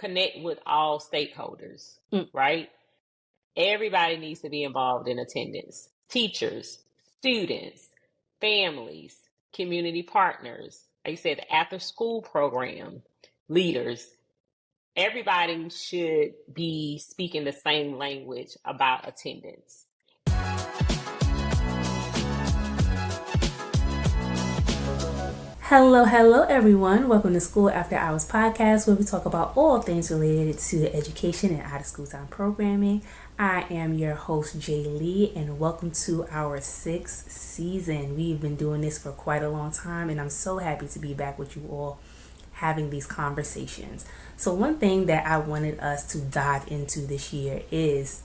connect with all stakeholders, Mm. right? Everybody needs to be involved in attendance. Teachers, students, families, community partners, like you said, the after school program, leaders. Everybody should be speaking the same language about attendance. Hello, everyone. Welcome to School After Hours podcast, where we talk about all things related to education and out of school time programming. I am your host, Jay Lee, and welcome to our 6th season. We've been doing this for quite a long time, and I'm so happy to be back with you all having these conversations. So one thing that I wanted us to dive into this year is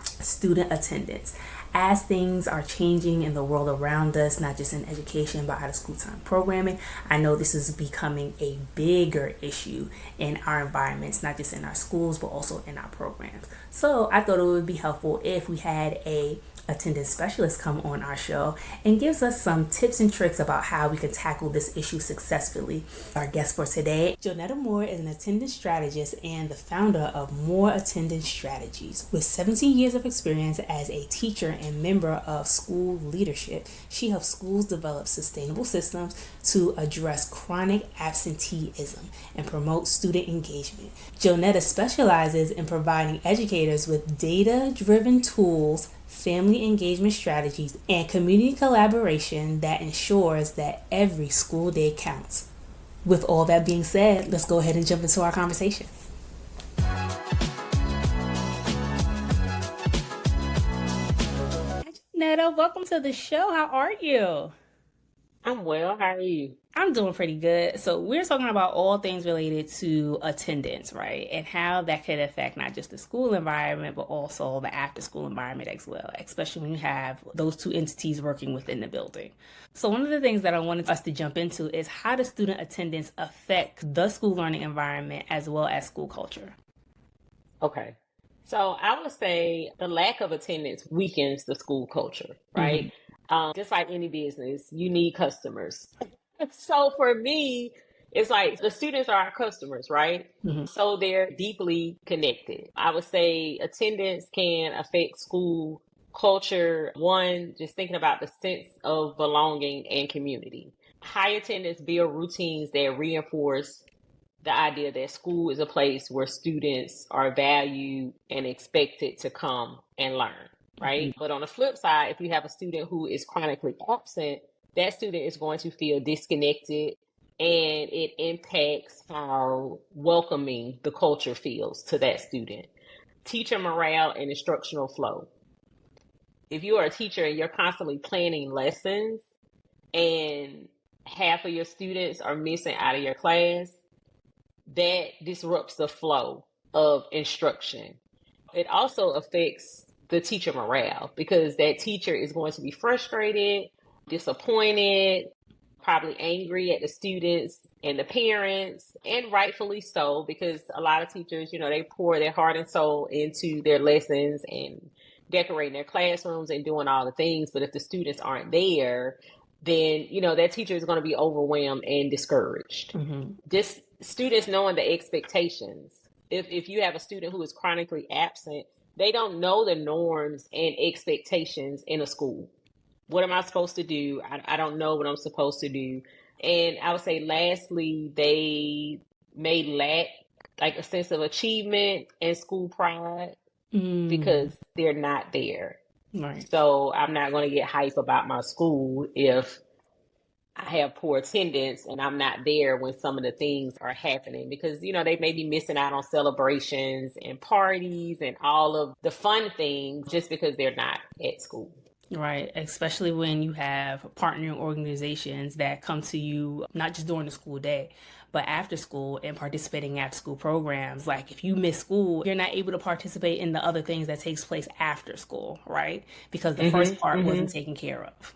student attendance. As things are changing in the world around us, not just in education but out of school time programming, I know this is becoming a bigger issue in our environments, not just in our schools but also in our programs. So I thought it would be helpful if we had a attendance specialist come on our show and gives us some tips and tricks about how we can tackle this issue successfully. Our guest for today, Johnetta Moore, is an attendance strategist and the founder of Moore Attendance Strategies. With 17 years of experience as a teacher and member of school leadership, she helps schools develop sustainable systems to address chronic absenteeism and promote student engagement. Johnetta specializes in providing educators with data-driven tools, family engagement strategies, and community collaboration that ensures that every school day counts. With all that being said, let's go ahead and jump into our conversation. Netta, welcome to the show. How are you? I'm well. How are you? I'm doing pretty good. So we're talking about all things related to attendance, right? And how that could affect not just the school environment, but also the after school environment as well, especially when you have those two entities working within the building. So one of the things that I wanted us to jump into is how does student attendance affect the school learning environment as well as school culture? Okay. So I would say the lack of attendance weakens the school culture, right? Just like any business, you need customers. So for me, it's like the students are our customers, right? So they're deeply connected. I would say attendance can affect school culture. One, just thinking about the sense of belonging and community. High attendance build routines that reinforce the idea that school is a place where students are valued and expected to come and learn, right? But on the flip side, if you have a student who is chronically absent, that student is going to feel disconnected, and it impacts how welcoming the culture feels to that student. Teacher morale and instructional flow. If you are a teacher and you're constantly planning lessons and half of your students are missing out of your class, that disrupts the flow of instruction. It also affects the teacher morale because that teacher is going to be frustrated, disappointed, probably angry at the students and the parents, and rightfully so, because a lot of teachers, they pour their heart and soul into their lessons and decorating their classrooms and doing all the things. But if the students aren't there, then, that teacher is going to be overwhelmed and discouraged. Just students knowing the expectations. If you have a student who is chronically absent, they don't know the norms and expectations in a school. What am I supposed to do? I don't know what I'm supposed to do. And I would say lastly, they may lack like a sense of achievement and school pride because they're not there. Right. So I'm not going to get hype about my school if I have poor attendance and I'm not there when some of the things are happening because, they may be missing out on celebrations and parties and all of the fun things just because they're not at school. Right, especially when you have partnering organizations that come to you not just during the school day, but after school and participating in after school programs. Like if you miss school, you're not able to participate in the other things that takes place after school, right? Because the first part wasn't taken care of.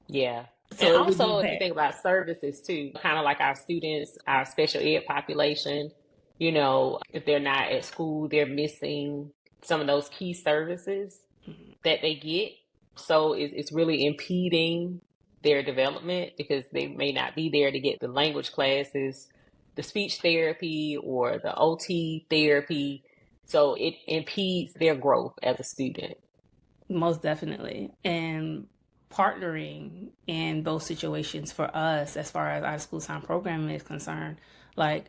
Yeah. So and also, if you think about services too, kind of like our students, our special ed population, if they're not at school, they're missing some of those key services that they get. So it's really impeding their development because they may not be there to get the language classes the speech therapy or the OT therapy. So it impedes their growth as a student. Most definitely. And partnering in those situations for us, as far as our school time programming is concerned, like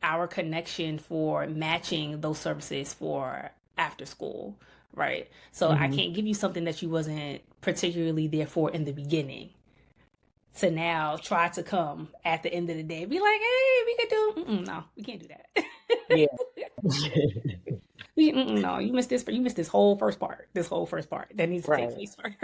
our connection for matching those services for after school, right? So I can't give you something that you wasn't particularly there for in the beginning. To now try to come at the end of the day, be like, hey, we could do, no, we can't do that. Yeah. No, you missed this. You missed this whole first part. This whole first part that needs to take Right. place first.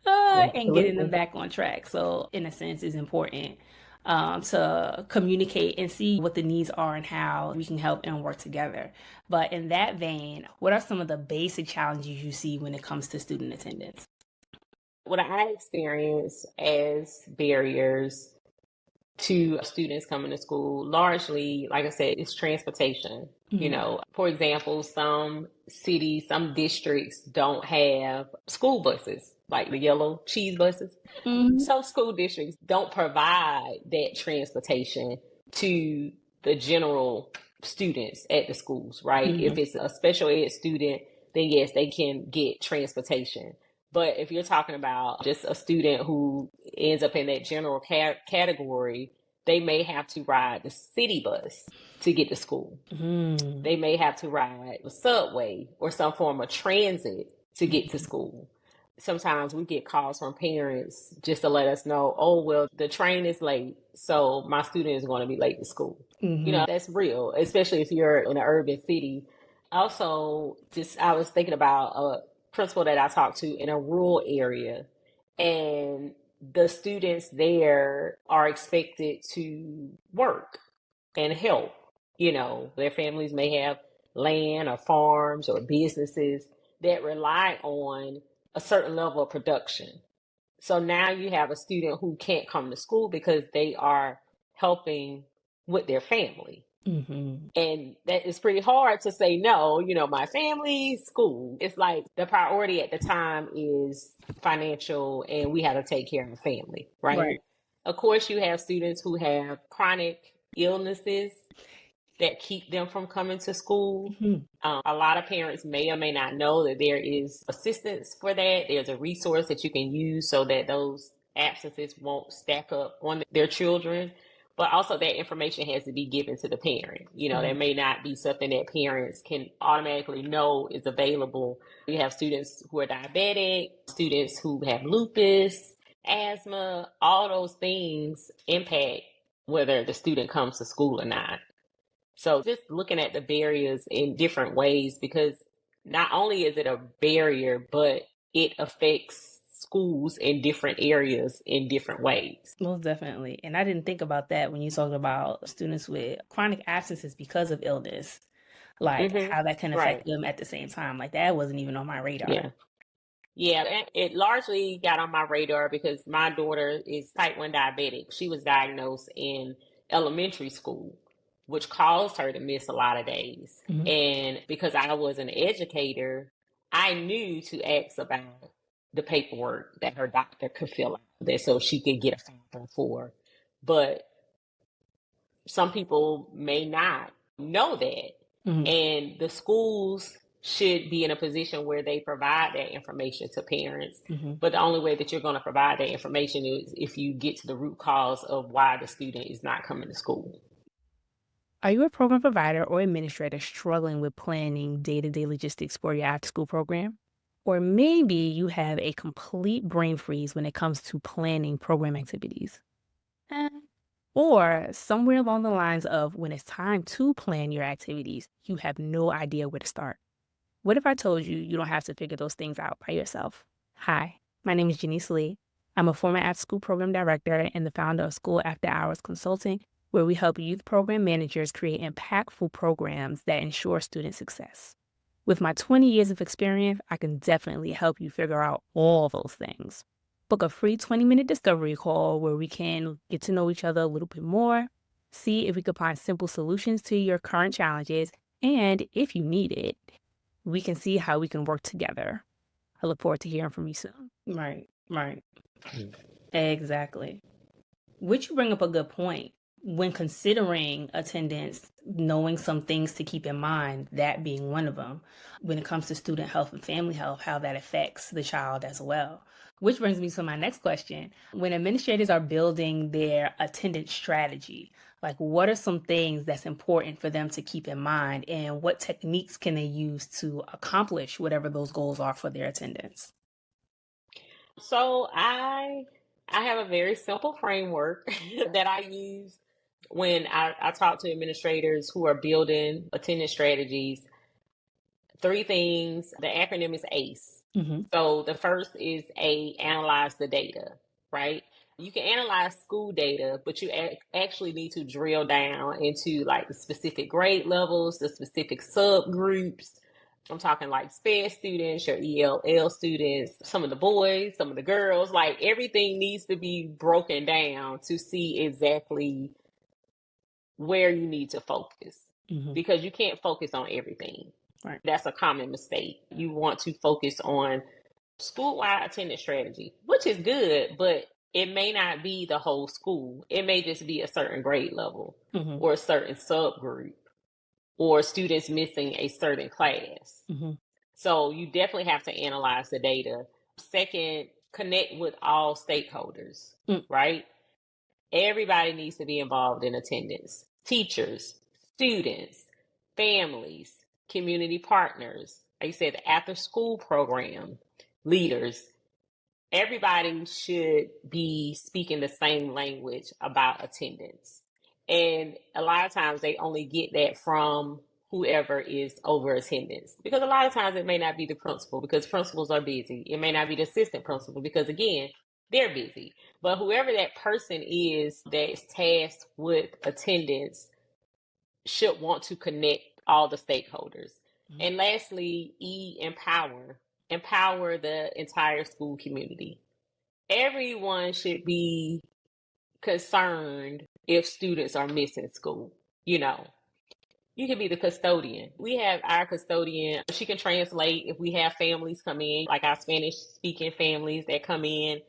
And getting them Absolutely. back on track. So, in a sense, is important to communicate and see what the needs are and how we can help and work together. But in that vein, what are some of the basic challenges you see when it comes to student attendance? What I experience as barriers to students coming to school, largely, like I said, it's transportation. You know, for example, some cities, some districts don't have school buses, like the yellow cheese buses. Some school districts don't provide that transportation to the general students at the schools, right? If it's a special ed student, then yes, they can get transportation. But if you're talking about just a student who ends up in that general category, they may have to ride the city bus to get to school. They may have to ride the subway or some form of transit to get to school. Sometimes we get calls from parents just to let us know, oh, well, the train is late, so my student is going to be late to school. You know, that's real, especially if you're in an urban city. Also, just I was thinking about a principal that I talked to in a rural area, and the students there are expected to work and help. You know, their families may have land or farms or businesses that rely on a certain level of production. So now you have a student who can't come to school because they are helping with their family. And that is pretty hard to say no, you know, my family, school. It's like the priority at the time is financial and we have to take care of the family, right? Of course, you have students who have chronic illnesses that keep them from coming to school. A lot of parents may or may not know that there is assistance for that. There's a resource that you can use so that those absences won't stack up on their children. But also that information has to be given to the parent. You know, there may not be something that parents can automatically know is available. We have students who are diabetic, students who have lupus, asthma, all those things impact whether the student comes to school or not. So just looking at the barriers in different ways, because not only is it a barrier, but it affects schools in different areas in different ways. Most definitely. And I didn't think about that when you talked about students with chronic absences because of illness, like how that can Right. affect them at the same time. Like that wasn't even on my radar. Yeah. Yeah, and it largely got on my radar because my daughter is type 1 diabetic. She was diagnosed in elementary school, which caused her to miss a lot of days. And because I was an educator, I knew to ask about the paperwork that her doctor could fill out that so she could get a 504. But some people may not know that. And the schools should be in a position where they provide that information to parents. But the only way that you're going to provide that information is if you get to the root cause of why the student is not coming to school. Are you a program provider or administrator struggling with planning day-to-day logistics for your after-school program? Or maybe you have a complete brain freeze when it comes to planning program activities. Or somewhere along the lines of when it's time to plan your activities, you have no idea where to start. What if I told you you don't have to figure those things out by yourself? Hi, my name is Janice Lee. I'm a former after-school program director and the founder of School After Hours Consulting, where we help youth program managers create impactful programs that ensure student success. With my 20 years of experience, I can definitely help you figure out all those things. Book a free 20-minute discovery call where we can get to know each other a little bit more, see if we can find simple solutions to your current challenges, and if you need it, we can see how we can work together. I look forward to hearing from you soon. Right. Exactly. Which you bring up a good point. When considering attendance, knowing some things to keep in mind, that being one of them, when it comes to student health and family health, how that affects the child as well. Which brings me to my next question. When administrators are building their attendance strategy, like what are some things that's important for them to keep in mind, and what techniques can they use to accomplish whatever those goals are for their attendance? So I have a very simple framework that I use when I talk to administrators who are building attendance strategies. Three things. The acronym is ACE. Mm-hmm. So the first is analyze the data, right? You can analyze school data, but you actually need to drill down into like the specific grade levels, the specific subgroups. I'm talking like SPED students, your ELL students, some of the boys, some of the girls, like everything needs to be broken down to see exactly where you need to focus, because you can't focus on everything. Right. That's a common mistake. You want to focus on school-wide attendance strategy, which is good, but it may not be the whole school. It may just be a certain grade level or a certain subgroup or students missing a certain class. So you definitely have to analyze the data. Second, connect with all stakeholders, right? Everybody needs to be involved in attendance. Teachers, students, families, community partners, like you said, the after school program, leaders. Everybody should be speaking the same language about attendance. And a lot of times they only get that from whoever is over attendance, because a lot of times it may not be the principal, because principals are busy. It may not be the assistant principal, because again, they're busy. But whoever that person is that's tasked with attendance should want to connect all the stakeholders. And lastly, empower. Empower the entire school community. Everyone should be concerned if students are missing school. You know, you can be the custodian. We have our custodian. She can translate if we have families come in, like our Spanish speaking families that come in,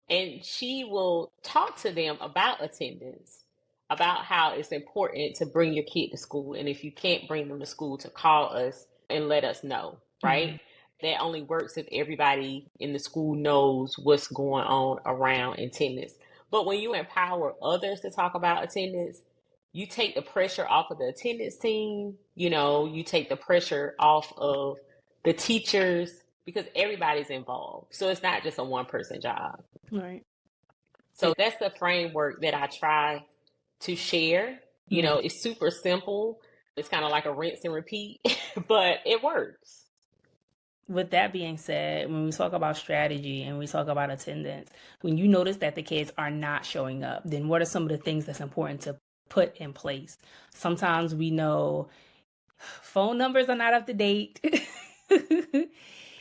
and she will talk to them about attendance, about how it's important to bring your kid to school. And if you can't bring them to school, to call us and let us know, right? That only works if everybody in the school knows what's going on around attendance. But when you empower others to talk about attendance, you take the pressure off of the attendance team. You know, you take the pressure off of the teachers, because everybody's involved. So it's not just a one person job. Right. So that's the framework that I try to share. You know, it's super simple. It's kind of like a rinse and repeat, but it works. With that being said, when we talk about strategy and we talk about attendance, when you notice that the kids are not showing up, then what are some of the things that's important to put in place? Sometimes we know phone numbers are not up to date.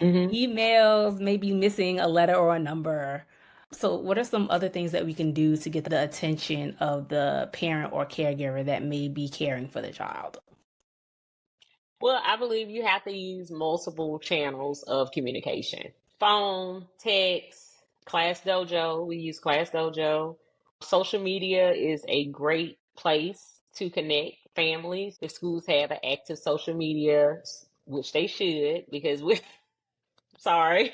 Emails may be missing a letter or a number. So what are some other things that we can do to get the attention of the parent or caregiver that may be caring for the child? Well, I believe you have to use multiple channels of communication. Phone, text, Class Dojo. We use Class Dojo. Social media is a great place to connect families. If schools have an active social media, which they should, because we're sorry,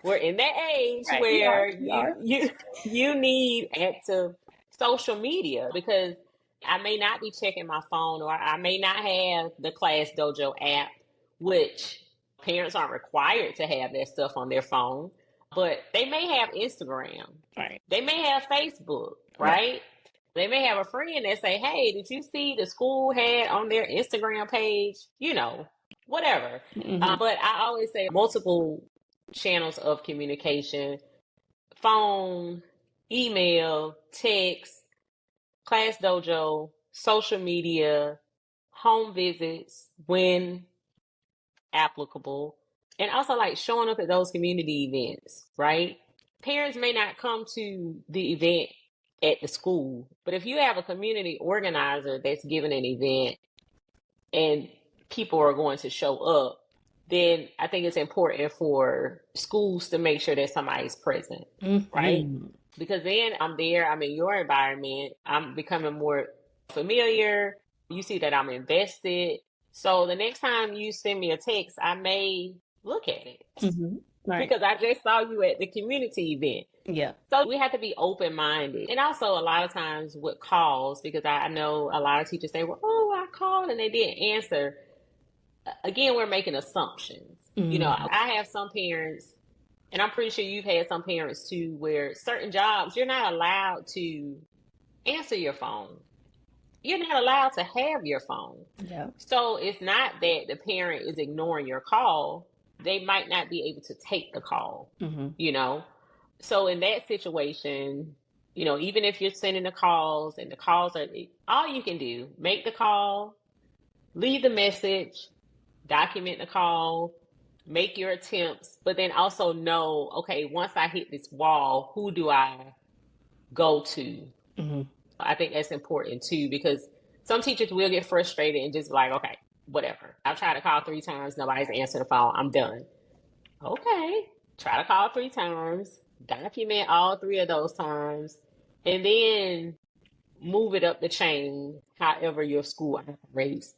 we're in that age Right, where we are. you need active social media, because I may not be checking my phone, or I may not have the Class Dojo app, which parents aren't required to have that stuff on their phone, but they may have Instagram. Right. They may have Facebook, right? They may have a friend that say, hey, did you see the school had on their Instagram page? You know, whatever. But I always say multiple channels of communication: phone, email, text, Class Dojo, social media, home visits when applicable, and also like showing up at those community events, right? Parents may not come to the event at the school, but if you have a community organizer that's giving an event and people are going to show up, then I think it's important for schools to make sure that somebody's present, right? because then I'm there, I'm in your environment, I'm becoming more familiar. You see that I'm invested. So the next time you send me a text, I may look at it Right. because I just saw you at the community event. Yeah. So we have to be open minded. And also, a lot of times with calls, because I know a lot of teachers say, well, oh, I called and they didn't answer. Again, we're making assumptions. I have some parents, and I'm pretty sure you've had some parents too, where certain jobs, you're not allowed to answer your phone. You're not allowed to have your phone. Yeah. So it's not that the parent is ignoring your call. They might not be able to take the call, you know? So in that situation, even if you're sending the calls and the calls are all you can do, make the call, leave the message, document the call, make your attempts, but then also know, okay, once I hit this wall, who do I go to? I think that's important too, because some teachers will get frustrated and just be like, okay, whatever. I've tried to call 3 times, nobody's answered the phone, I'm done. Okay, try to call 3 times, document all 3 of those times, and then move it up the chain, however your school operates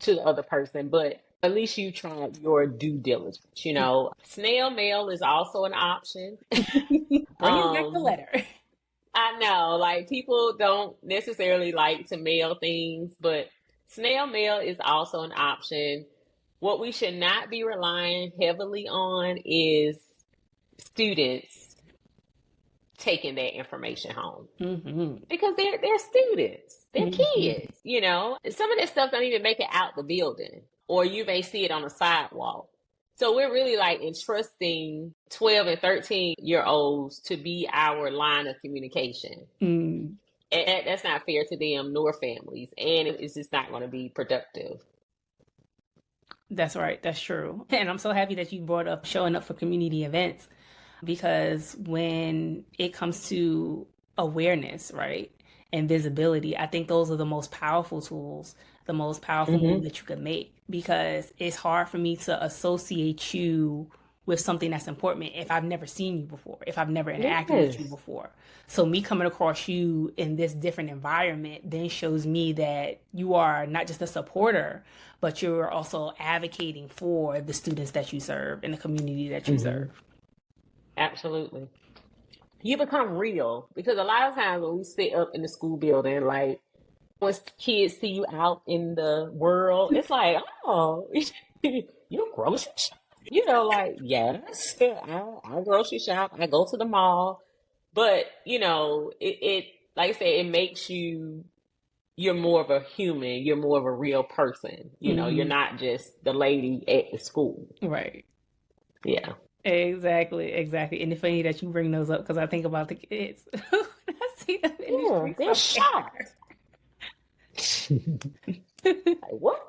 to the other person. But at least you tried your due diligence. Snail mail is also an option. Bringing back the letter. I know, like people don't necessarily like to mail things, but snail mail is also an option. What we should not be relying heavily on is students taking that information home because they're students, they're kids. Some of that stuff don't even make it out the building, or you may see it on the sidewalk. So we're really like entrusting 12 and 13-year-olds to be our line of communication. And that's not fair to them nor families. And it's just not going to be productive. That's right. That's true. And I'm so happy that you brought up showing up for community events, because when it comes to awareness, right, and visibility, I think those are the most powerful tools, the most powerful move that you could make, because it's hard for me to associate you with something that's important if I've never seen you before, if I've never interacted with you before. So me coming across you in this different environment then shows me that you are not just a supporter, but you're also advocating for the students that you serve and the community that you serve. Absolutely. You become real, because a lot of times when we sit up in the school building, like when kids see you out in the world, it's like, oh, you grocery shop. Like, yes, I grocery shop, I go to the mall, but it like I said, it makes you're more of a human, you're more of a real person. You're not just the lady at the school. Right. Yeah. Exactly. And it's funny that you bring those up, because I think about the kids. I see them in the streets. They're shocked. Like, what?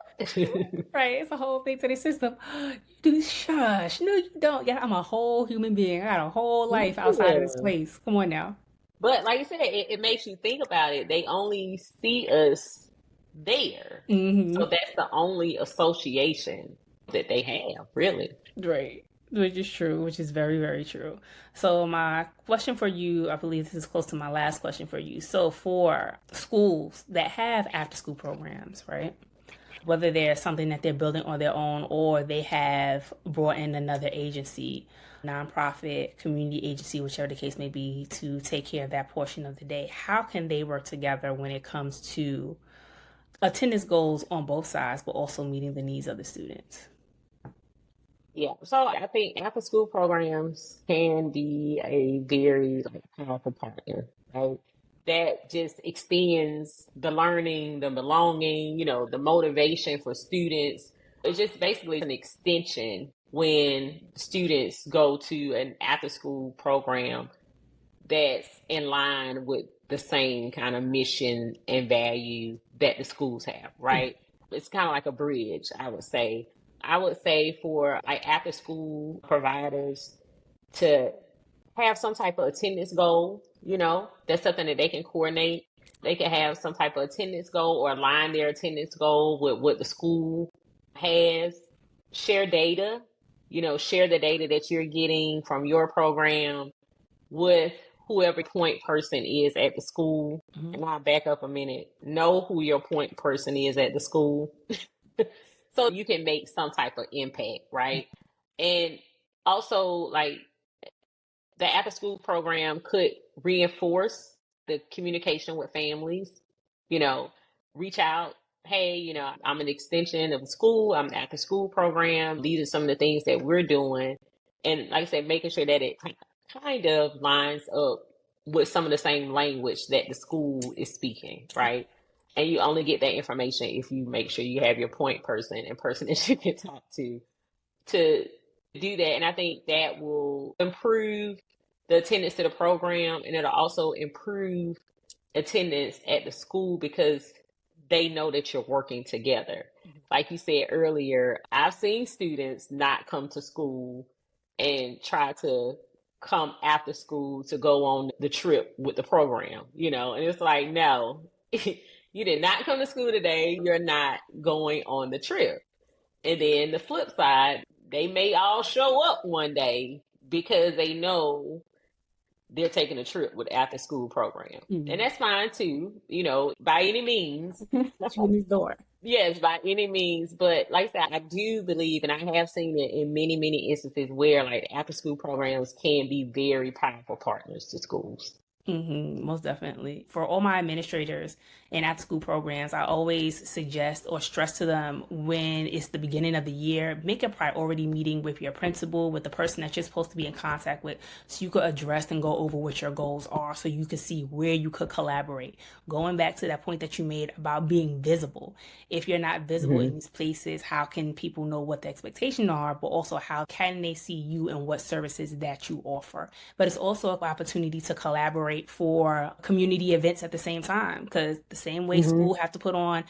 Right, it's a whole thing to the system. You do shush. No, you don't. Yeah, I'm a whole human being. I got a whole life outside of this place. Come on now. But like I said, it makes you think about it. They only see us there. So that's the only association that they have, really. Right. Which is true, which is very, very true. So my question for you, I believe this is close to my last question for you. So for schools that have after-school programs, right? Whether there's something that they're building on their own, or they have brought in another agency, nonprofit, community agency, whichever the case may be, to take care of that portion of the day, how can they work together when it comes to attendance goals on both sides, but also meeting the needs of the students? Yeah, so I think after school programs can be a very powerful partner, right? That just extends the learning, the belonging, the motivation for students. It's just basically an extension when students go to an after school program that's in line with the same kind of mission and value that the schools have, right? It's kind of like a bridge, I would say. I would say for after school providers to have some type of attendance goal, that's something that they can coordinate. They can have some type of attendance goal or align their attendance goal with what the school has. Share data, share the data that you're getting from your program with whoever point person is at the school. Mm-hmm. And I'll back up a minute. Know who your point person is at the school so you can make some type of impact, right? And also, like, the after school program could reinforce the communication with families, you know, reach out. Hey, I'm an extension of the school. I'm an after school program. These are some of the things that we're doing. And like I said, making sure that it kind of lines up with some of the same language that the school is speaking, right? And you only get that information if you make sure you have your point person and person that you can talk to do that. And I think that will improve the attendance to the program, and it'll also improve attendance at the school because they know that you're working together. Like you said earlier, I've seen students not come to school and try to come after school to go on the trip with the program, and it's like, no, you did not come to school today. You're not going on the trip. And then the flip side, they may all show up one day because they know they're taking a trip with after school program. And that's fine too, by any means. Judy's door. Yes, by any means. But like I said, I do believe, and I have seen it in many, many instances where like after school programs can be very powerful partners to schools. Most definitely. For all my administrators and after school programs, I always suggest or stress to them when it's the beginning of the year, make a priority meeting with your principal, with the person that you're supposed to be in contact with, so you could address and go over what your goals are, so you could see where you could collaborate. Going back to that point that you made about being visible. If you're not visible in these places, how can people know what the expectations are, but also how can they see you and what services that you offer? But it's also an opportunity to collaborate for community events at the same time, because the same way school have to put on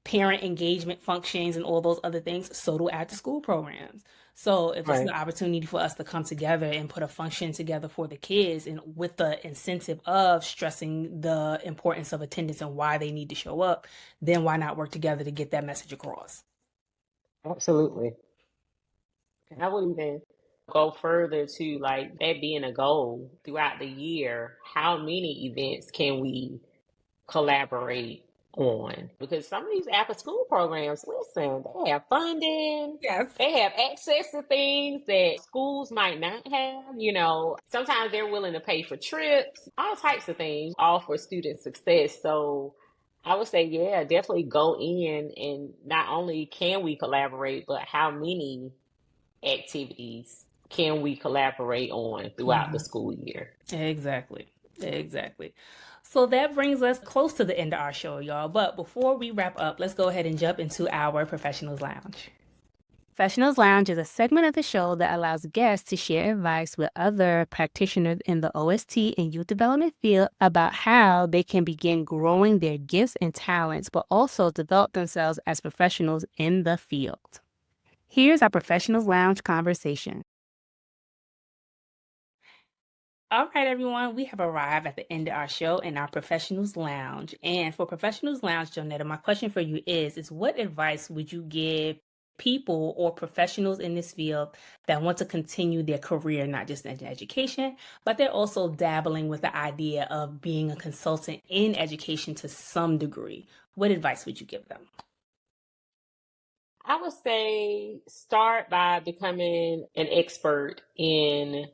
parent engagement functions and all those other things, so do after school programs. So if it's an opportunity for us to come together and put a function together for the kids, and with the incentive of stressing the importance of attendance and why they need to show up, then why not work together to get that message across? Absolutely. I would even go further to like that being a goal throughout the year. How many events can we collaborate on? Because some of these after school programs, listen, they have funding, Yes. they have access to things that schools might not have. Sometimes they're willing to pay for trips, all types of things, all for student success. So I would say, yeah, definitely go in, and not only can we collaborate, but how many activities can we collaborate on throughout the school year? Exactly. So that brings us close to the end of our show, y'all. But before we wrap up, let's go ahead and jump into our Professionals Lounge. Professionals Lounge is a segment of the show that allows guests to share advice with other practitioners in the OST and youth development field about how they can begin growing their gifts and talents, but also develop themselves as professionals in the field. Here's our Professionals Lounge conversation. All right, everyone, we have arrived at the end of our show in our Professionals Lounge. And for Professionals Lounge, Johnetta, my question for you is what advice would you give people or professionals in this field that want to continue their career, not just in education, but they're also dabbling with the idea of being a consultant in education to some degree? What advice would you give them? I would say start by becoming an expert in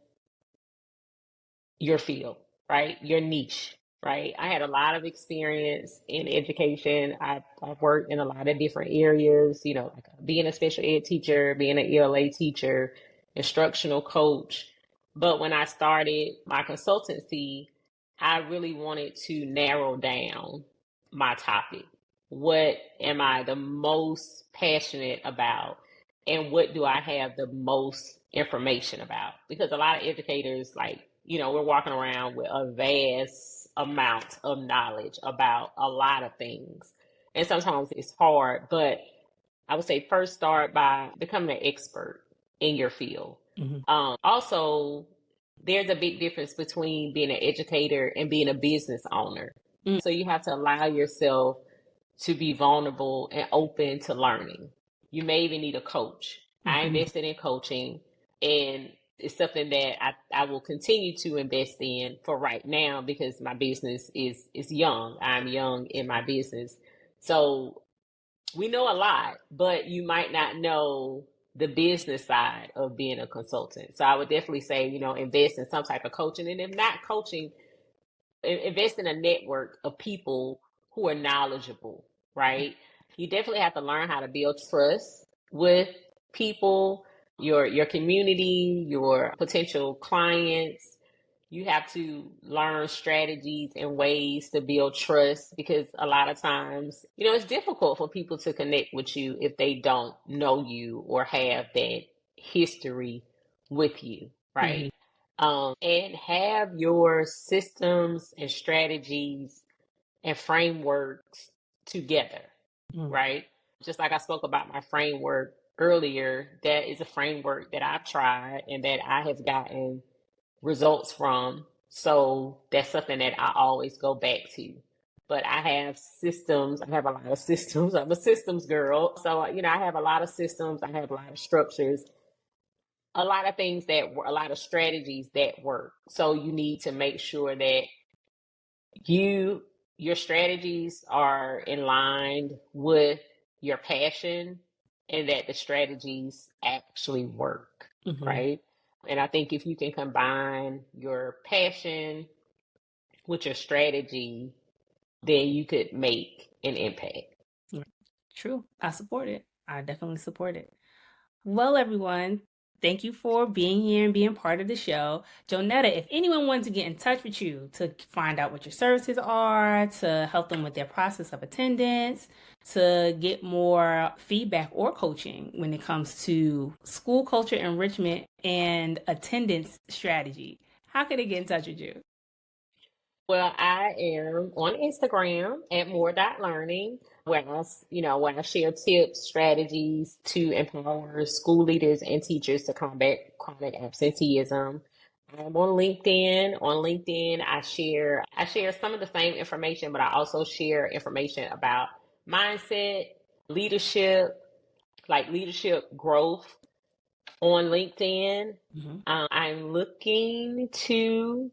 your field, right? Your niche, right? I had a lot of experience in education. I've worked in a lot of different areas, like being a special ed teacher, being an ELA teacher, instructional coach. But when I started my consultancy, I really wanted to narrow down my topic. What am I the most passionate about? And what do I have the most information about? Because a lot of educators, like, we're walking around with a vast amount of knowledge about a lot of things. And sometimes it's hard, but I would say first start by becoming an expert in your field. Also, there's a big difference between being an educator and being a business owner. So you have to allow yourself to be vulnerable and open to learning. You may even need a coach. I invested in coaching, and It's something that I will continue to invest in for right now because my business is young. I'm young in my business. So we know a lot, but you might not know the business side of being a consultant. So I would definitely say, invest in some type of coaching. And if not coaching, invest in a network of people who are knowledgeable, right? You definitely have to learn how to build trust with people, your community, your potential clients. You have to learn strategies and ways to build trust because a lot of times, it's difficult for people to connect with you if they don't know you or have that history with you, right? And have your systems and strategies and frameworks together, right? Just like I spoke about my framework earlier, that is a framework that I've tried and that I have gotten results from. So that's something that I always go back to. But I have systems. I have a lot of systems. I'm a systems girl. So, I have a lot of systems. I have a lot of structures, a lot of things a lot of strategies that work. So you need to make sure that your strategies are in line with your passion and that the strategies actually work, right? And I think if you can combine your passion with your strategy, then you could make an impact. True. I support it. I definitely support it. Well, everyone, thank you for being here and being part of the show. Johnetta, if anyone wants to get in touch with you to find out what your services are, to help them with their process of attendance, to get more feedback or coaching when it comes to school culture enrichment and attendance strategy, how can they get in touch with you? Well, I am on Instagram at more.learning, where I share tips, strategies to empower school leaders and teachers to combat chronic absenteeism. I'm on LinkedIn. On LinkedIn, I share some of the same information, but I also share information about mindset, leadership, like leadership growth on LinkedIn. I'm looking to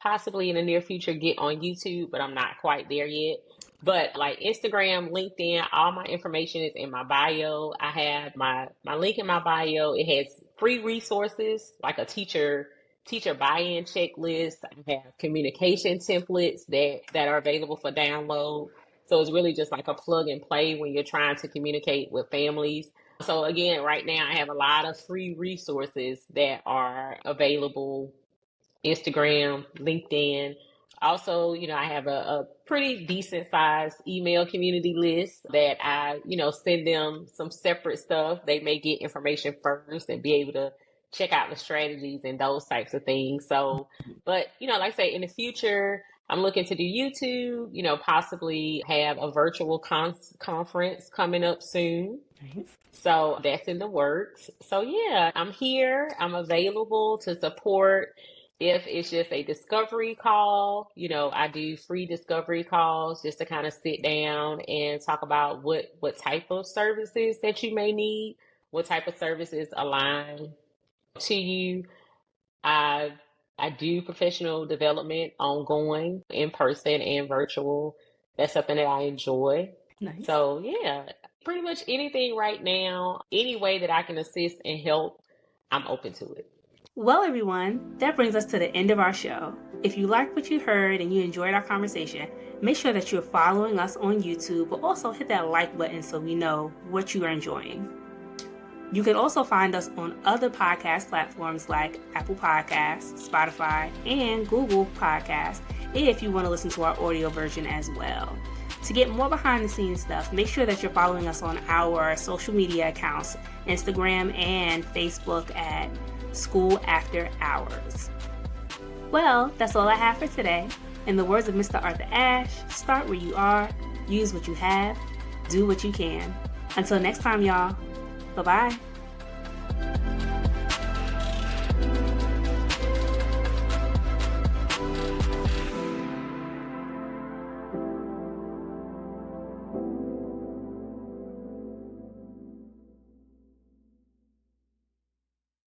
possibly in the near future get on YouTube, but I'm not quite there yet. But like Instagram, LinkedIn, all my information is in my bio. I have my link in my bio. It has free resources like a teacher buy-in checklist. I have communication templates that are available for download. So it's really just like a plug and play when you're trying to communicate with families. So again, right now I have a lot of free resources that are available. Instagram, LinkedIn. Also, I have a pretty decent sized email community list that I, send them some separate stuff. They may get information first and be able to check out the strategies and those types of things. So, but, like I say, in the future, I'm looking to do YouTube, possibly have a virtual conference coming up soon. So that's in the works. So yeah, I'm here. I'm available to support. If it's just a discovery call, I do free discovery calls just to kind of sit down and talk about what type of services that you may need, what type of services align to you. I do professional development ongoing, in person and virtual. That's something that I enjoy. Nice. So yeah, pretty much anything right now, any way that I can assist and help, I'm open to it. Well, everyone, that brings us to the end of our show. If you liked what you heard and you enjoyed our conversation, make sure that you're following us on YouTube, but also hit that like button so we know what you are enjoying. You can also find us on other podcast platforms like Apple Podcasts, Spotify, and Google Podcasts if you want to listen to our audio version as well. To get more behind the scenes stuff, make sure that you're following us on our social media accounts, Instagram and Facebook at School After Hours. Well, that's all I have for today. In the words of Mr. Arthur Ashe, start where you are, use what you have, do what you can. Until next time, y'all. Bye-bye.